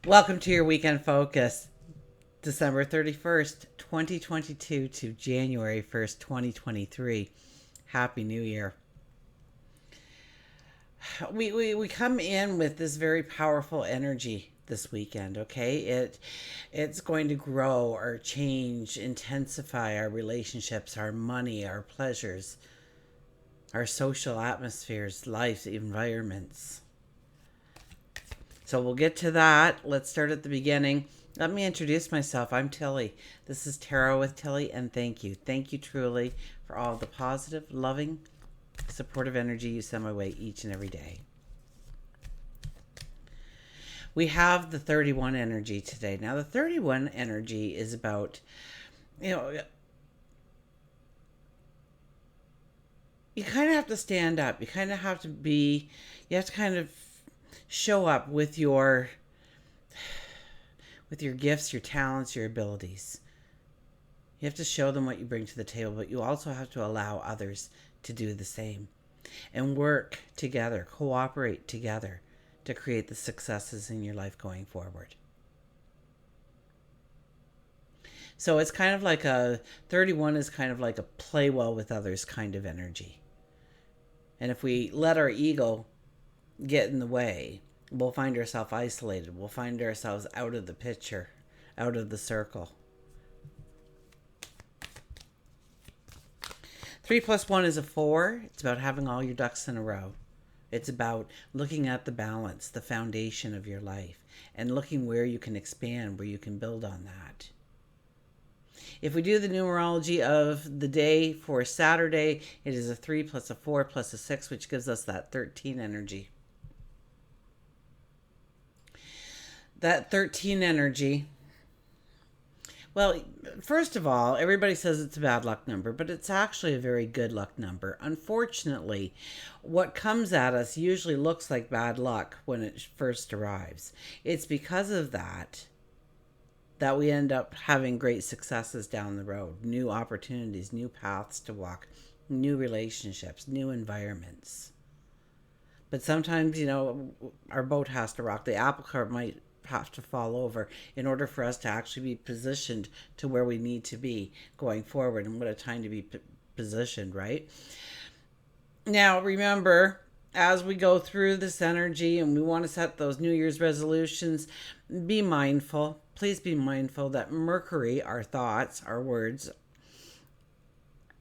Welcome to your weekend focus, December 31st, 2022 to January 1st, 2023. Happy New Year. We come in with this very powerful energy this weekend, okay? It's going to grow or change, intensify our relationships, our money, our pleasures, our social atmospheres, life, environments. So we'll get to that. Let's start at the beginning. Let me introduce myself. I'm Tilly. This is Tarot with Tilly, and thank you. Thank you truly for all the positive, loving, supportive energy you send my way each and every day. We have the 31 energy today. Now, the 31 energy is about, you know, you kind of have to stand up. You kind of have to be, you have to kind of show up with your gifts, your talents, your abilities. You have to show them what you bring to the table, but you also have to allow others to do the same and work together, cooperate together to create the successes in your life going forward. So it's kind of like 31 is kind of like a play well with others kind of energy. And if we let our ego get in the way, we'll find ourselves isolated. We'll find ourselves out of the picture, out of the circle. 3 plus 1 is a 4. It's about having all your ducks in a row. It's about looking at the balance, the foundation of your life, and looking where you can expand, where you can build on that. If we do the numerology of the day for Saturday, it is a 3 plus a 4 plus a 6, which gives us that 13 energy. That 13 energy, well, first of all, everybody says it's a bad luck number, but it's actually a very good luck number. Unfortunately, what comes at us usually looks like bad luck when it first arrives. It's because of that we end up having great successes down the road, new opportunities, new paths to walk, new relationships, new environments. But sometimes, our boat has to rock. The apple cart might have to fall over in order for us to actually be positioned to where we need to be going forward. And what a time to be positioned, right? Now, remember, as we go through this energy and we want to set those New Year's resolutions, be mindful. Please be mindful that Mercury, our thoughts, our words,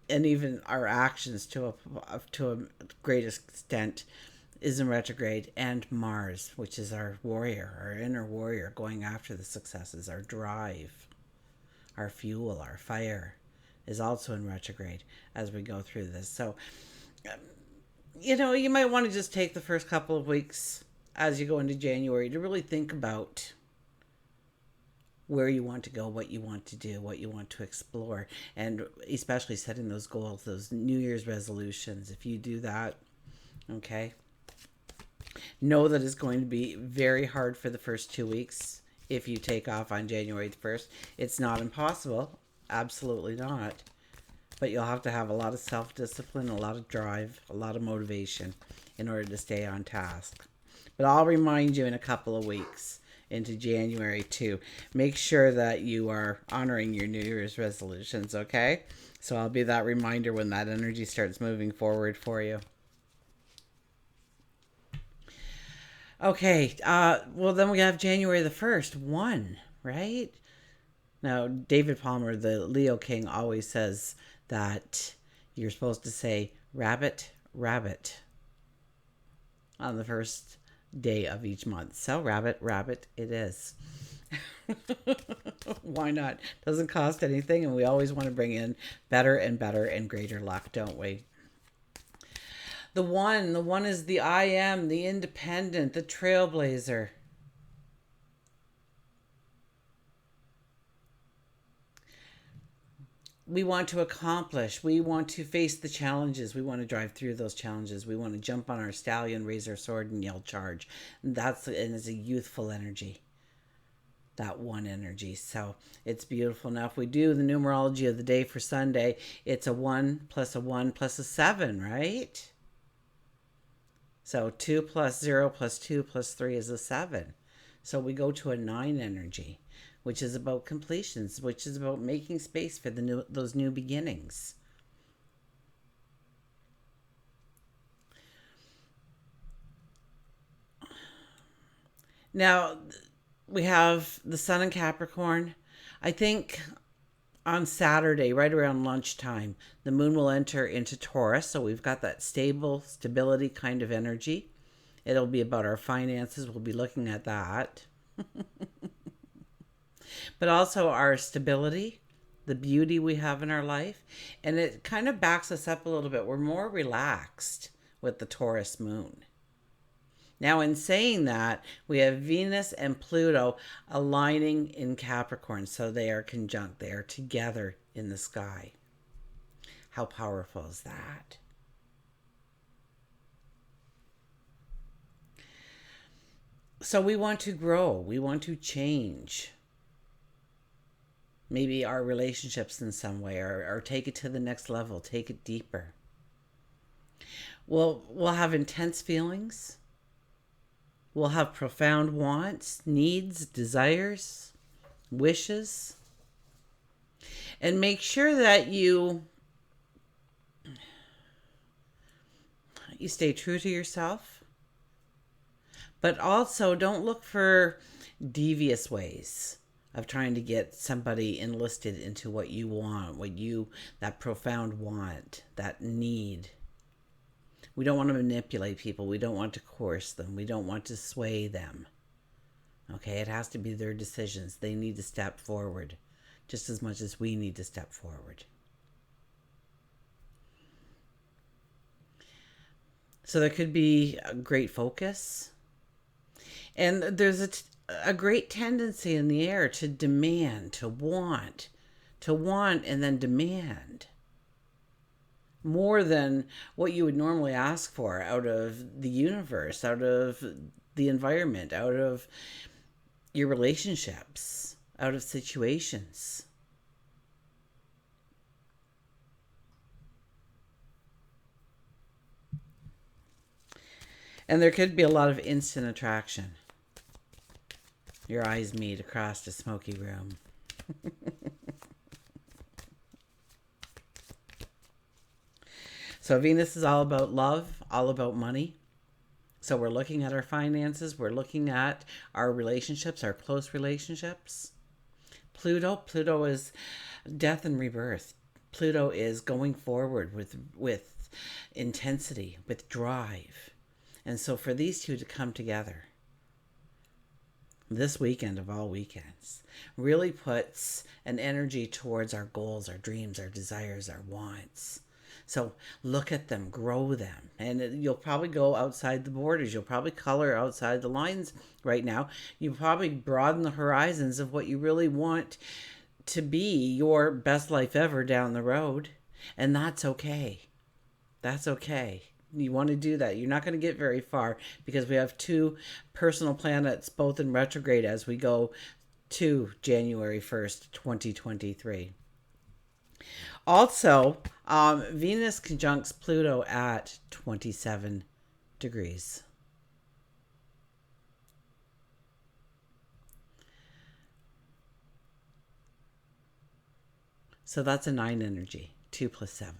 and even our actions to a great extent, is in retrograde, and Mars, which is our warrior, our inner warrior, going after the successes, our drive, our fuel, our fire, is also in retrograde as we go through this. So, you might want to just take the first couple of weeks as you go into January to really think about where you want to go, what you want to do, what you want to explore, and especially setting those goals, those New Year's resolutions. If you do that, okay, know that it's going to be very hard for the first 2 weeks if you take off on January 1st. It's not impossible. Absolutely not. But you'll have to have a lot of self-discipline, a lot of drive, a lot of motivation in order to stay on task. But I'll remind you in a couple of weeks into January to make sure that you are honoring your New Year's resolutions, okay? So I'll be that reminder when that energy starts moving forward for you. Okay, well, then we have January the 1st, 1, right? Now, David Palmer, the Leo King, always says that you're supposed to say rabbit, rabbit on the first day of each month. So, rabbit, rabbit, it is. Why not? Doesn't cost anything, and we always want to bring in better and greater luck, don't we? The one is the I am, the independent, the trailblazer. We want to accomplish. We want to face the challenges. We want to drive through those challenges. We want to jump on our stallion, raise our sword, and yell charge. And it's a youthful energy. That one energy. So it's beautiful. Now, if we do the numerology of the day for Sunday, it's a 1 plus a 1 plus a 7, right? So 2 plus 0 plus 2 plus 3 is a 7. So we go to a 9 energy, which is about completions, which is about making space for those new beginnings. Now, we have the sun in Capricorn. I think on Saturday, right around lunchtime, the moon will enter into Taurus. So we've got that stability kind of energy. It'll be about our finances. We'll be looking at that. But also our stability, the beauty we have in our life. And it kind of backs us up a little bit. We're more relaxed with the Taurus moon. Now, in saying that, we have Venus and Pluto aligning in Capricorn. So they are conjunct, they are together in the sky. How powerful is that? So we want to grow, we want to change. Maybe our relationships in some way, or take it to the next level, take it deeper. We'll have intense feelings. We'll have profound wants, needs, desires, wishes. And make sure that you stay true to yourself. But also don't look for devious ways of trying to get somebody enlisted into what you want, that profound want, that need. We don't want to manipulate people. We don't want to coerce them. We don't want to sway them. Okay, it has to be their decisions. They need to step forward just as much as we need to step forward. So there could be a great focus. And there's a great tendency in the air to demand, to want and then demand more than what you would normally ask for out of the universe, out of the environment, out of your relationships, out of situations. And there could be a lot of instant attraction. Your eyes meet across a smoky room. So Venus is all about love, all about money. So we're looking at our finances. We're looking at our relationships, our close relationships. Pluto is death and rebirth. Pluto is going forward with intensity, with drive. And so for these two to come together this weekend of all weekends really puts an energy towards our goals, our dreams, our desires, our wants. So look at them, grow them, and you'll probably go outside the borders. You'll probably color outside the lines right now. You probably broaden the horizons of what you really want to be your best life ever down the road. And that's okay. That's okay. You want to do that. You're not going to get very far because we have two personal planets both in retrograde as we go to January 1st, 2023. Also, Venus conjuncts Pluto at 27 degrees. So that's a 9 energy, 2 plus 7.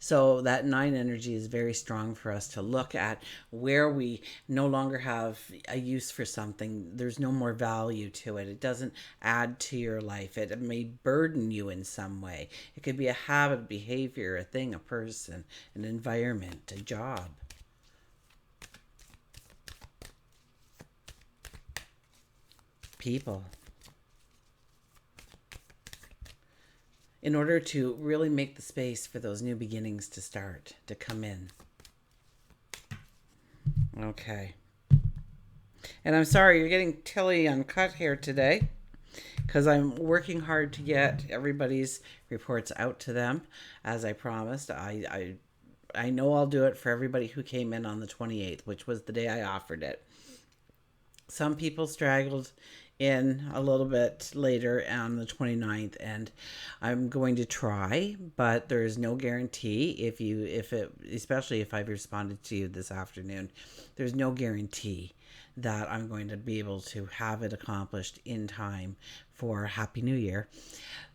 So that 9 energy is very strong for us to look at where we no longer have a use for something. There's no more value to it. It doesn't add to your life. It may burden you in some way. It could be a habit, behavior, a thing, a person, an environment, a job. People. In order to really make the space for those new beginnings to start, to come in. Okay. And I'm sorry, you're getting Tilly uncut here today because I'm working hard to get everybody's reports out to them as I promised. I know I'll do it for everybody who came in on the 28th, which was the day I offered it. Some people straggled in a little bit later on the 29th, and I'm going to try, but there is no guarantee. If it, especially if I've responded to you this afternoon, there's no guarantee that I'm going to be able to have it accomplished in time for Happy New Year.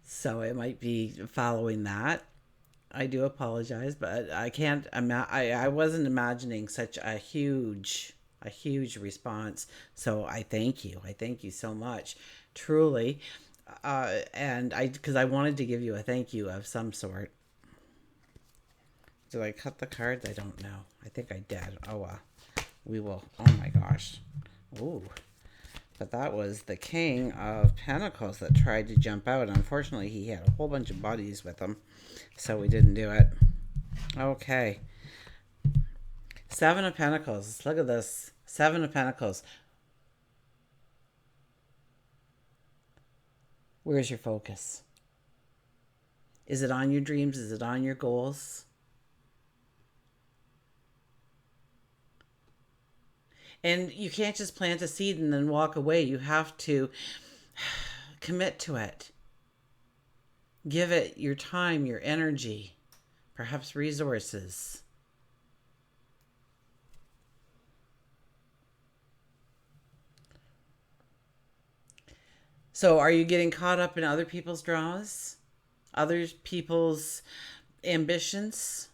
So it might be following that. I do apologize, but I can't. I wasn't imagining such a huge response. So I thank you. I thank you so much, truly. And because I wanted to give you a thank you of some sort. Did I cut the cards? I don't know. I think I did. Oh well. We will. Oh my gosh. Ooh. But that was the King of Pentacles that tried to jump out. Unfortunately, he had a whole bunch of buddies with him, so we didn't do it. Okay. Seven of Pentacles. Look at this. Seven of Pentacles. Where's your focus? Is it on your dreams? Is it on your goals? And you can't just plant a seed and then walk away. You have to commit to it. Give it your time, your energy, perhaps resources. So are you getting caught up in other people's dramas? Other people's ambitions?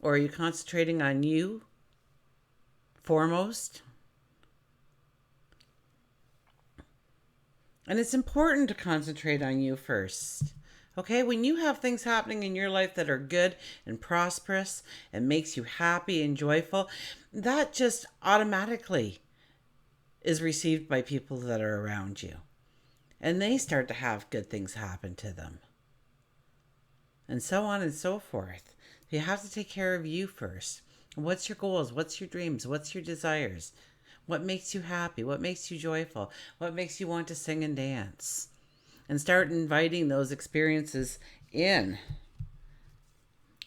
Or are you concentrating on you foremost? And it's important to concentrate on you first. Okay, when you have things happening in your life that are good and prosperous and makes you happy and joyful, that just automatically is received by people that are around you. And they start to have good things happen to them. And so on and so forth. You have to take care of you first. What's your goals? What's your dreams? What's your desires? What makes you happy? What makes you joyful? What makes you want to sing and dance? And start inviting those experiences in.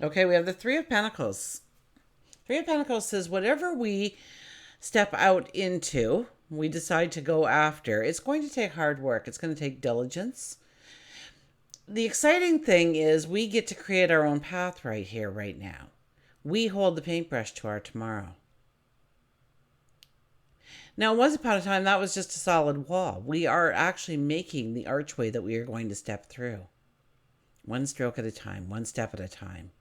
Okay, we have the Three of Pentacles. Three of Pentacles says whatever we step out into, we decide to go after, it's going to take hard work. It's going to take diligence. The exciting thing is we get to create our own path right here, right now. We hold the paintbrush to our tomorrow. Now, once upon a time, that was just a solid wall. We are actually making the archway that we are going to step through. One stroke at a time, one step at a time.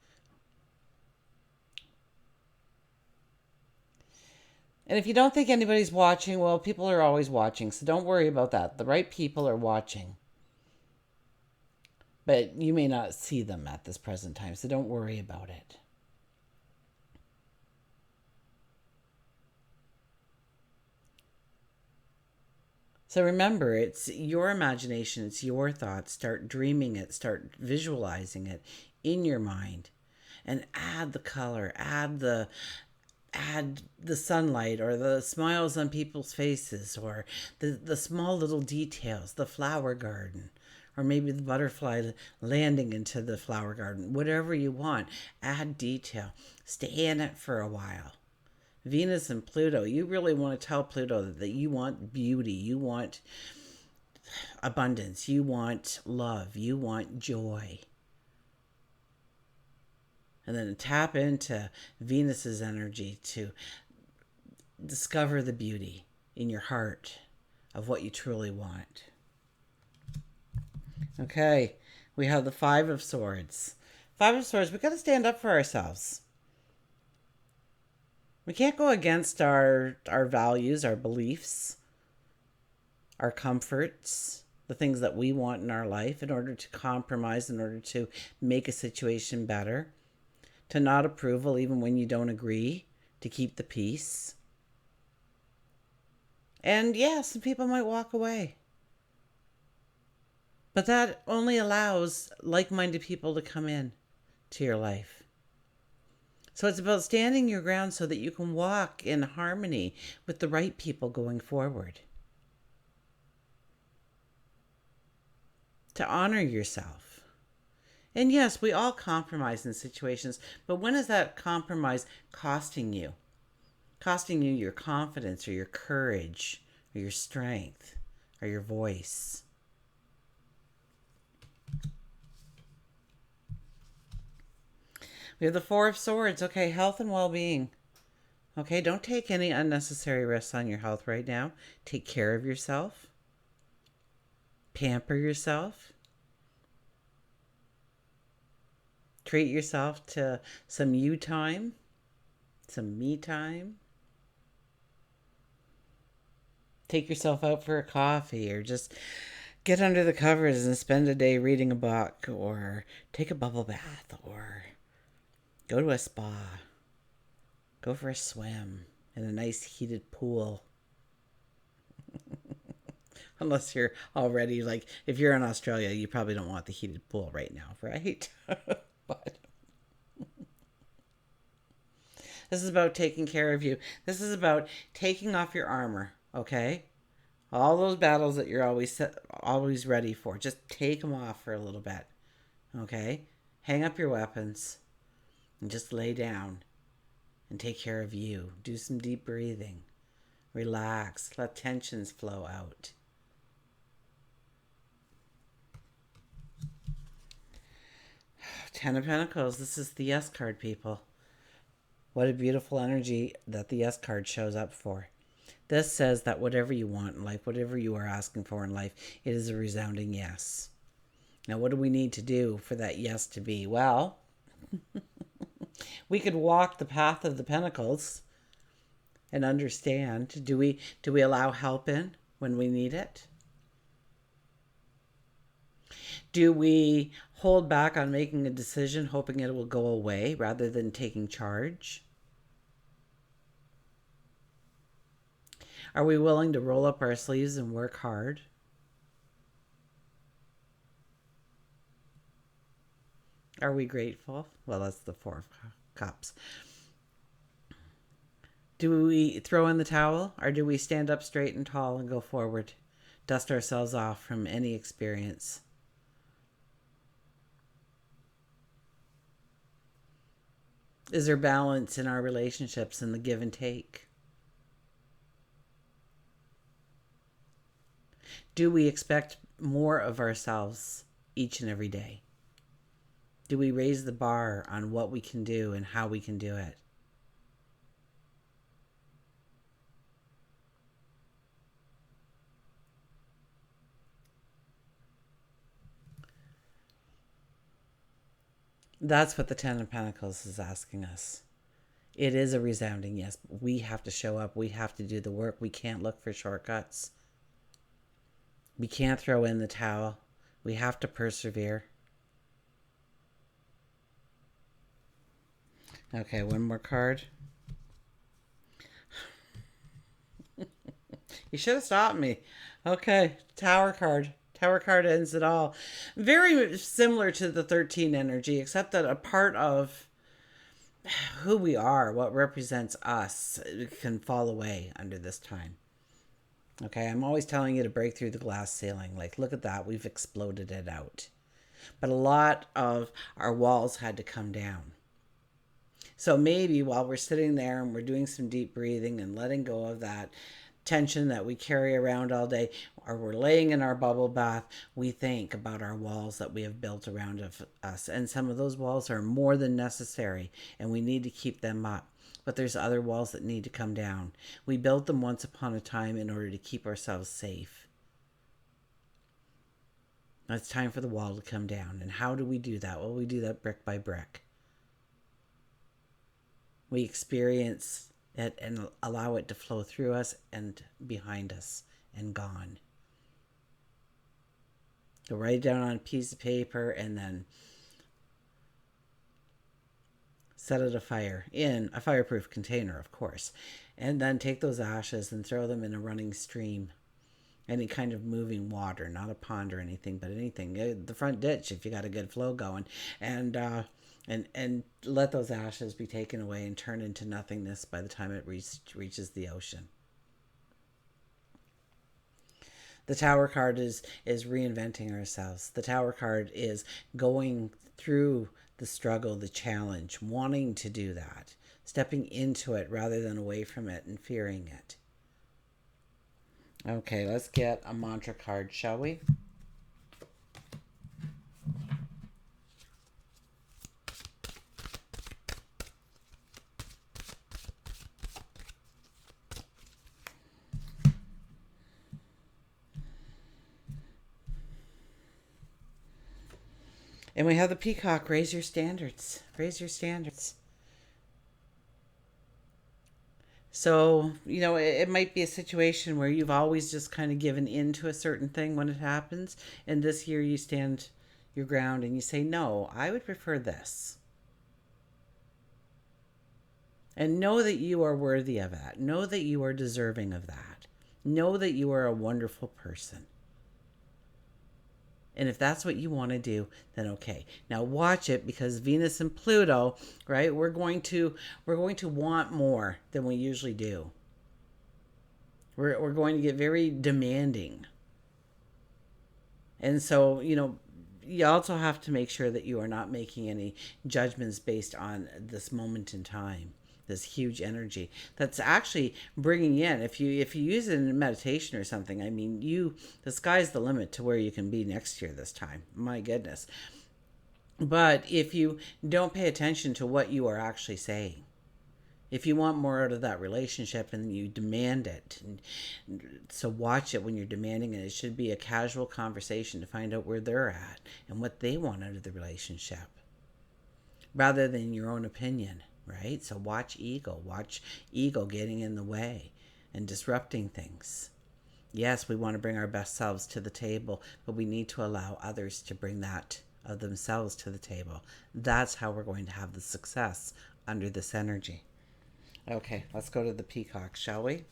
And if you don't think anybody's watching, well, people are always watching, so don't worry about that. The right people are watching. But you may not see them at this present time, so don't worry about it. So remember, it's your imagination, it's your thoughts. Start dreaming it, start visualizing it in your mind. And add the color, add the sunlight or the smiles on people's faces or the small little details, the flower garden, or maybe the butterfly landing into the flower garden. Whatever you want, add detail. Stay in it for a while. Venus and Pluto, you really want to tell Pluto that you want beauty, you want abundance, you want love, you want joy. And then tap into Venus's energy to discover the beauty in your heart of what you truly want. Okay, we have the Five of Swords. Five of Swords, we've got to stand up for ourselves. We can't go against our values, our beliefs, our comforts, the things that we want in our life in order to compromise, in order to make a situation better, to nod approval even when you don't agree, to keep the peace. And yeah, some people might walk away. But that only allows like-minded people to come in to your life. So it's about standing your ground so that you can walk in harmony with the right people going forward. To honor yourself. And yes, we all compromise in situations, but when is that compromise costing you? Costing you your confidence or your courage or your strength, or your voice? We have the Four of Swords. Okay, health and well-being. Okay, don't take any unnecessary risks on your health right now. Take care of yourself. Pamper yourself. Treat yourself to some you time, some me time. Take yourself out for a coffee, or just get under the covers and spend a day reading a book, or take a bubble bath, or go to a spa. Go for a swim in a nice heated pool. Unless you're already, like, if you're in Australia, you probably don't want the heated pool right now, right? But this is about taking care of you. This is about taking off your armor, okay? All those battles that you're always ready for, just take them off for a little bit, okay? Hang up your weapons and just lay down and take care of you. Do some deep breathing. Relax. Let tensions flow out. Ten of Pentacles. This is the Yes card, people. What a beautiful energy that the Yes card shows up for. This says that whatever you want in life, whatever you are asking for in life, it is a resounding yes. Now, what do we need to do for that yes to be? Well, we could walk the path of the Pentacles and understand. Do we allow help in when we need it? Do we hold back on making a decision hoping it will go away rather than taking charge? Are we willing to roll up our sleeves and work hard? Are we grateful? Well, that's the Four of Cups. Do we throw in the towel, or do we stand up straight and tall and go forward? Dust ourselves off from any experience. Is there balance in our relationships and the give and take? Do we expect more of ourselves each and every day? Do we raise the bar on what we can do and how we can do it? That's what the Ten of Pentacles is asking us. It is a resounding yes. We have to show up. We have to do the work. We can't look for shortcuts. We can't throw in the towel. We have to persevere. Okay, one more card. You should have stopped me. Okay, Tower card. Tower card ends it all. Very similar to the 13 energy, except that a part of who we are, what represents us, can fall away under this time. Okay, I'm always telling you to break through the glass ceiling. Like, look at that. We've exploded it out. But a lot of our walls had to come down. So maybe while we're sitting there and we're doing some deep breathing and letting go of that tension that we carry around all day, or we're laying in our bubble bath, we think about our walls that we have built around of us. And some of those walls are more than necessary, and we need to keep them up. But there's other walls that need to come down. We built them once upon a time in order to keep ourselves safe. Now it's time for the wall to come down. And how do we do that? Well, we do that brick by brick. We experience it and allow it to flow through us and behind us and gone. So write it down on a piece of paper and then set it afire in a fireproof container, of course. And then take those ashes and throw them in a running stream. Any kind of moving water, not a pond or anything, but anything. The front ditch, if you got a good flow going. And let those ashes be taken away and turn into nothingness by the time it reaches the ocean. The Tower card is reinventing ourselves. The Tower card is going through the struggle, the challenge, wanting to do that, stepping into it rather than away from it and fearing it. Okay, let's get a mantra card, shall we? And we have the peacock. Raise your standards. Raise your standards. So, it might be a situation where you've always just kind of given in to a certain thing when it happens. And this year you stand your ground and you say, no, I would prefer this. And know that you are worthy of that. Know that you are deserving of that. Know that you are a wonderful person. And if that's what you want to do, then okay. Now watch it, because Venus and Pluto, right? We're going to want more than we usually do. We're going to get very demanding. And so, you also have to make sure that you are not making any judgments based on this moment in time, this huge energy that's actually bringing in. If you use it in meditation or something, I mean, the sky's the limit to where you can be next year this time. My goodness. But if you don't pay attention to what you are actually saying, if you want more out of that relationship and you demand it, so watch it when you're demanding it. It should be a casual conversation to find out where they're at and what they want out of the relationship, rather than your own opinion, right? So watch ego getting in the way and disrupting things. Yes, we want to bring our best selves to the table, but we need to allow others to bring that of themselves to the table. That's how we're going to have the success under this energy. Okay, let's go to the peacock, shall we?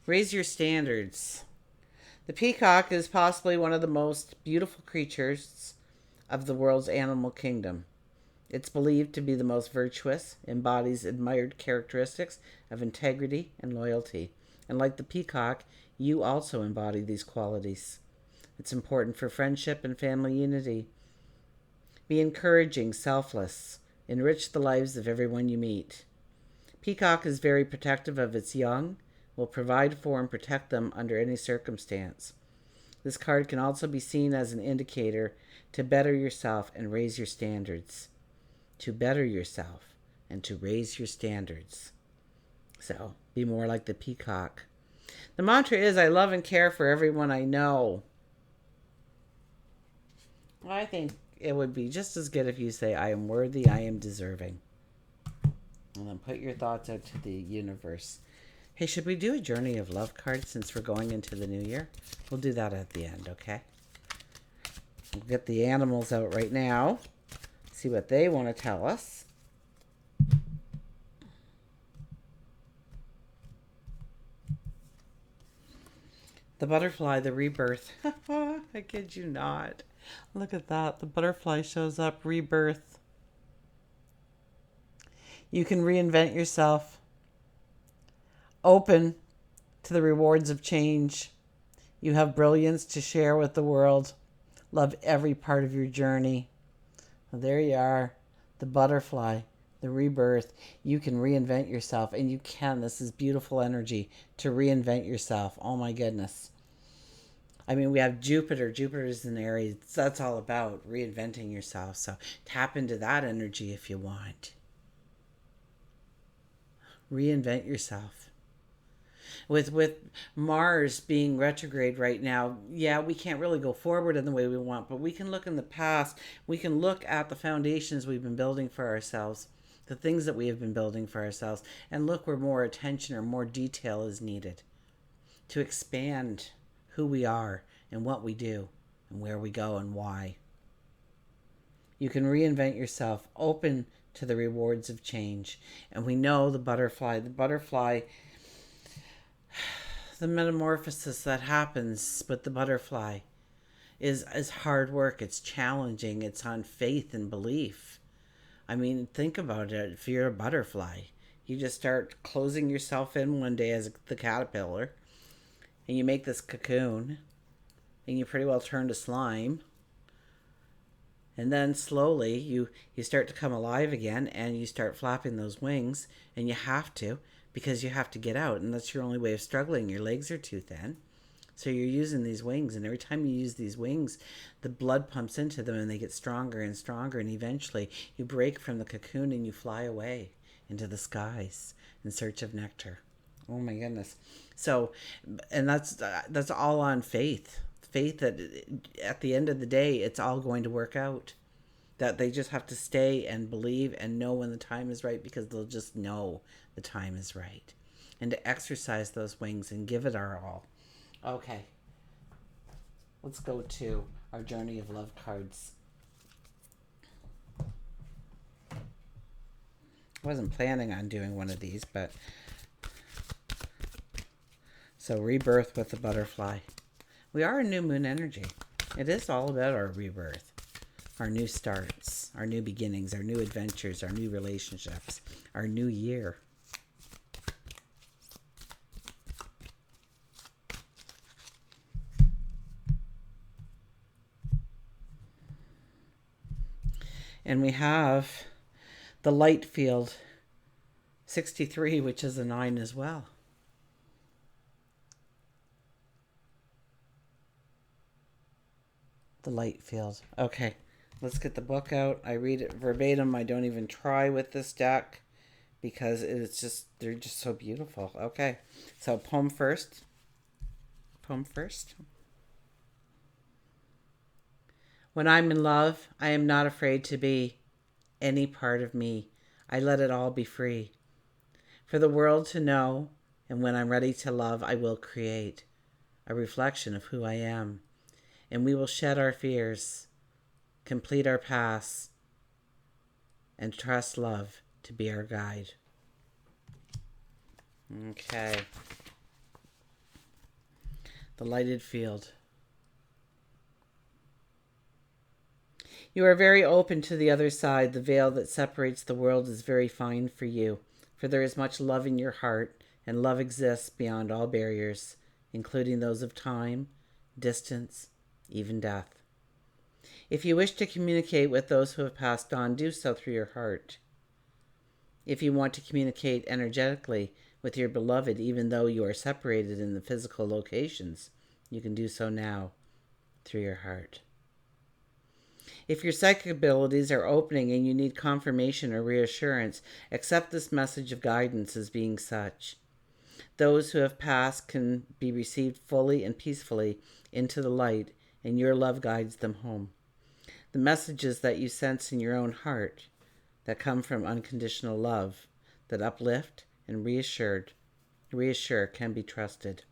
Raise your standards. The peacock is possibly one of the most beautiful creatures of the world's animal kingdom. It's believed to be the most virtuous, embodies admired characteristics of integrity and loyalty. And like the peacock, you also embody these qualities. It's important for friendship and family unity. Be encouraging, selfless. Enrich the lives of everyone you meet. Peacock is very protective of its young, will provide for and protect them under any circumstance. This card can also be seen as an indicator to better yourself and raise your standards. To better yourself and to raise your standards. So, be more like the peacock. The mantra is, I love and care for everyone I know. I think it would be just as good if you say, I am worthy, I am deserving. And then put your thoughts out to the universe. Hey, should we do a journey of love card since we're going into the new year? We'll do that at the end, okay? We'll get the animals out right now. See what they want to tell us. The butterfly, the rebirth. I kid you not. Look at that. The butterfly shows up, rebirth. You can reinvent yourself. Open to the rewards of change. You have brilliance to share with the world. Love every part of your journey. Well, there you are. The butterfly, the rebirth. You can reinvent yourself, and you can. This is beautiful energy to reinvent yourself. Oh my goodness. I mean, we have Jupiter. Jupiter is in Aries. That's all about reinventing yourself. So tap into that energy if you want. Reinvent yourself. With Mars being retrograde right now, yeah, we can't really go forward in the way we want, but we can look in the past. We can look at the foundations we've been building for ourselves, the things that we have been building for ourselves, and look where more attention or more detail is needed to expand who we are and what we do and where we go and why. You can reinvent yourself, open to the rewards of change. And we know the butterfly, the metamorphosis that happens with the butterfly is hard work. It's challenging. It's on faith and belief. I mean, think about it. If you're a butterfly, you just start closing yourself in one day as the caterpillar, and you make this cocoon, and you pretty well turn to slime, And then slowly you start to come alive again, and you start flapping those wings, and you have to, because you have to get out, and that's your only way of struggling. Your legs are too thin. So you're using these wings, and every time you use these wings, the blood pumps into them and they get stronger and stronger, and eventually you break from the cocoon and you fly away into the skies in search of nectar. Oh my goodness. So, and that's all on faith. Faith that at the end of the day, it's all going to work out. That they just have to stay and believe and know when the time is right, because they'll just know the time is right. And to exercise those wings and give it our all. Okay. Let's go to our Journey of Love cards. I wasn't planning on doing one of these, but... So, rebirth with the butterfly. We are in new moon energy. It is all about our rebirth, our new starts, our new beginnings, our new adventures, our new relationships, our new year. And we have the light field 63, which is a 9 as well. The light field. Okay, let's get the book out. I read it verbatim. I don't even try with this deck because they're just so beautiful. Okay, so poem first. Poem first. When I'm in love, I am not afraid to be any part of me. I let it all be free. For the world to know, and when I'm ready to love, I will create a reflection of who I am. And we will shed our fears, complete our paths, and trust love to be our guide. Okay. The lighted field. You are very open to the other side. The veil that separates the world is very fine for you, for there is much love in your heart, and love exists beyond all barriers, including those of time, distance, even death. If you wish to communicate with those who have passed on, do so through your heart. If you want to communicate energetically with your beloved, even though you are separated in the physical locations, you can do so now through your heart. If your psychic abilities are opening and you need confirmation or reassurance, accept this message of guidance as being such. Those who have passed can be received fully and peacefully into the light, and your love guides them home. The messages that you sense in your own heart that come from unconditional love, that uplift and reassure can be trusted.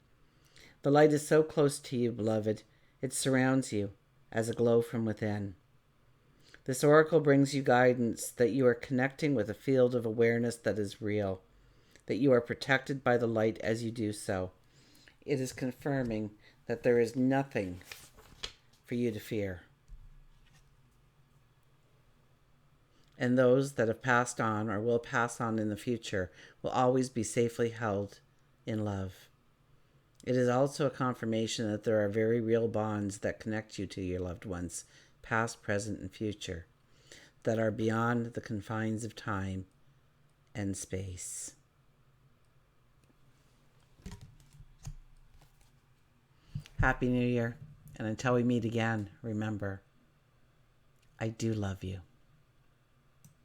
The light is so close to you, beloved, it surrounds you as a glow from within. This oracle brings you guidance that you are connecting with a field of awareness that is real, that you are protected by the light as you do so. It is confirming that there is nothing for you to fear. And those that have passed on or will pass on in the future will always be safely held in love. It is also a confirmation that there are very real bonds that connect you to your loved ones, past, present, and future, that are beyond the confines of time and space. Happy New Year. And until we meet again, remember, I do love you.